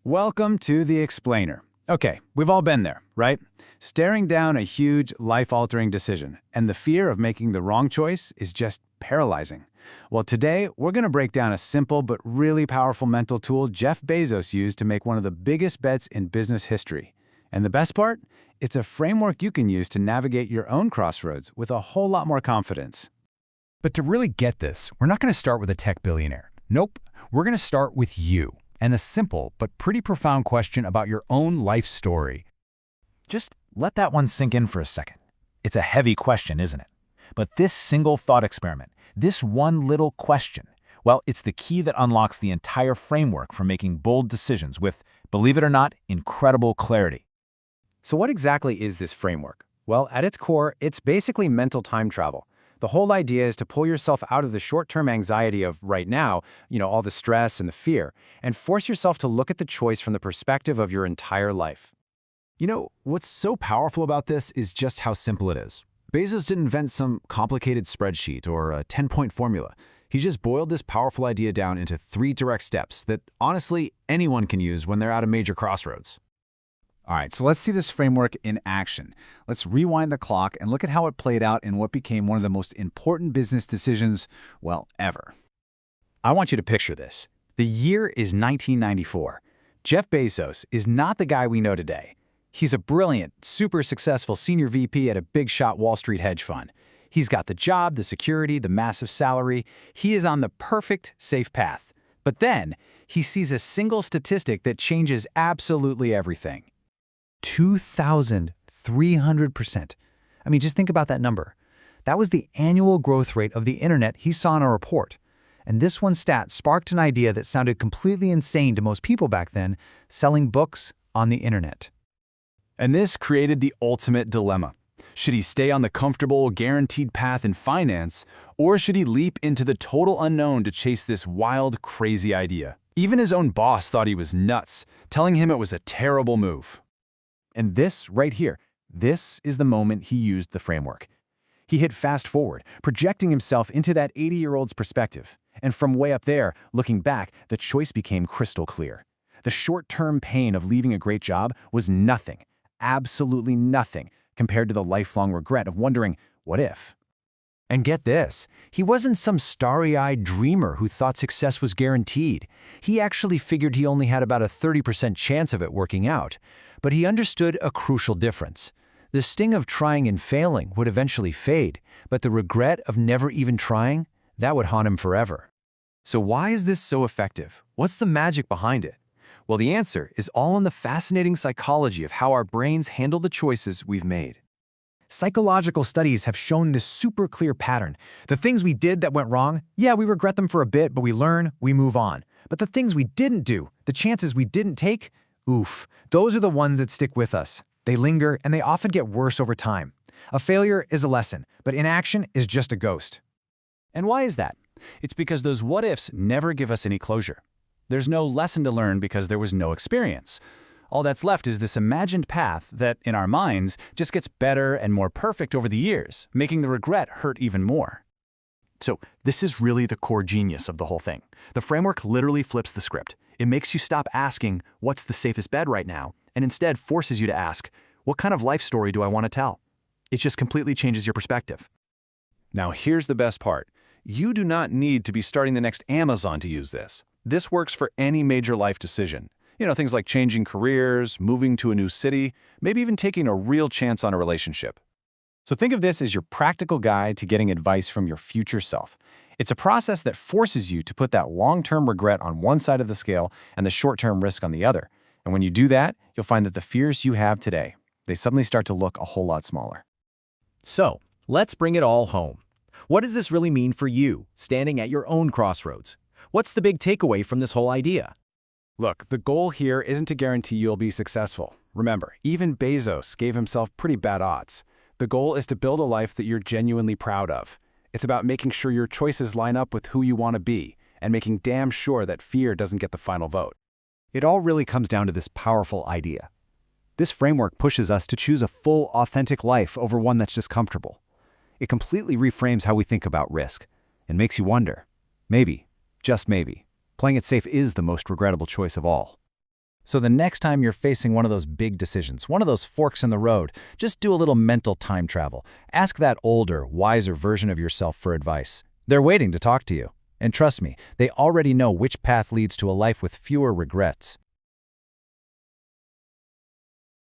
Welcome to The Explainer. Okay, we've all been there, right? Staring down a huge, life-altering decision, and the fear of making the wrong choice is just paralyzing. Well, today, we're going to break down a simple but really powerful mental tool Jeff Bezos used to make one of the biggest bets in business history. And the best part? It's a framework you can use to navigate your own crossroads with a whole lot more confidence. But to really get this, we're not going to start with a tech billionaire. Nope, we're going to start with you. And a simple but pretty profound question about your own life story. Just let that one sink in for a second. It's a heavy question, isn't it? But this single thought experiment, this one little question, well, it's the key that unlocks the entire framework for making bold decisions with, believe it or not, incredible clarity. So what exactly is this framework? Well, at its core, it's basically mental time travel. The whole idea is to pull yourself out of the short-term anxiety of right now, all the stress and the fear, and force yourself to look at the choice from the perspective of your entire life. What's so powerful about this is just how simple it is. Bezos didn't invent some complicated spreadsheet or a 10-point formula. He just boiled this powerful idea down into 3 direct steps that, honestly, anyone can use when they're at a major crossroads. All right, so let's see this framework in action. Let's rewind the clock and look at how it played out in what became one of the most important business decisions, well, ever. I want you to picture this. The year is 1994. Jeff Bezos is not the guy we know today. He's a brilliant, super successful senior VP at a big-shot Wall Street hedge fund. He's got the job, the security, the massive salary. He is on the perfect, safe path. But then, he sees a single statistic that changes absolutely everything. 2,300%. Just think about that number. That was the annual growth rate of the internet he saw in a report. And this one stat sparked an idea that sounded completely insane to most people back then, selling books on the internet. And this created the ultimate dilemma. Should he stay on the comfortable, guaranteed path in finance, or should he leap into the total unknown to chase this wild, crazy idea? Even his own boss thought he was nuts, telling him it was a terrible move. And this, right here, this is the moment he used the framework. He hit fast forward, projecting himself into that 80-year-old's perspective. And from way up there, looking back, the choice became crystal clear. The short-term pain of leaving a great job was nothing, absolutely nothing, compared to the lifelong regret of wondering, what if? And get this, he wasn't some starry-eyed dreamer who thought success was guaranteed. He actually figured he only had about a 30% chance of it working out. But he understood a crucial difference. The sting of trying and failing would eventually fade, but the regret of never even trying, that would haunt him forever. So why is this so effective? What's the magic behind it? Well, the answer is all in the fascinating psychology of how our brains handle the choices we've made. Psychological studies have shown this super clear pattern. The things we did that went wrong, yeah, we regret them for a bit, but we learn, we move on. But the things we didn't do, the chances we didn't take, oof, those are the ones that stick with us. They linger, and they often get worse over time. A failure is a lesson, but inaction is just a ghost. And why is that? It's because those what-ifs never give us any closure. There's no lesson to learn because there was no experience. All that's left is this imagined path that, in our minds, just gets better and more perfect over the years, making the regret hurt even more. So, this is really the core genius of the whole thing. The framework literally flips the script. It makes you stop asking, what's the safest bet right now, and instead forces you to ask, what kind of life story do I want to tell? It just completely changes your perspective. Now, here's the best part. You do not need to be starting the next Amazon to use this. This works for any major life decision. Things like changing careers, moving to a new city, maybe even taking a real chance on a relationship. So think of this as your practical guide to getting advice from your future self. It's a process that forces you to put that long-term regret on one side of the scale and the short-term risk on the other. And when you do that, you'll find that the fears you have today, they suddenly start to look a whole lot smaller. So, let's bring it all home. What does this really mean for you, standing at your own crossroads? What's the big takeaway from this whole idea? Look, the goal here isn't to guarantee you'll be successful. Remember, even Bezos gave himself pretty bad odds. The goal is to build a life that you're genuinely proud of. It's about making sure your choices line up with who you want to be and making damn sure that fear doesn't get the final vote. It all really comes down to this powerful idea. This framework pushes us to choose a full, authentic life over one that's just comfortable. It completely reframes how we think about risk and makes you wonder, maybe, just maybe, playing it safe is the most regrettable choice of all. So the next time you're facing one of those big decisions, one of those forks in the road, just do a little mental time travel. Ask that older, wiser version of yourself for advice. They're waiting to talk to you. And trust me, they already know which path leads to a life with fewer regrets.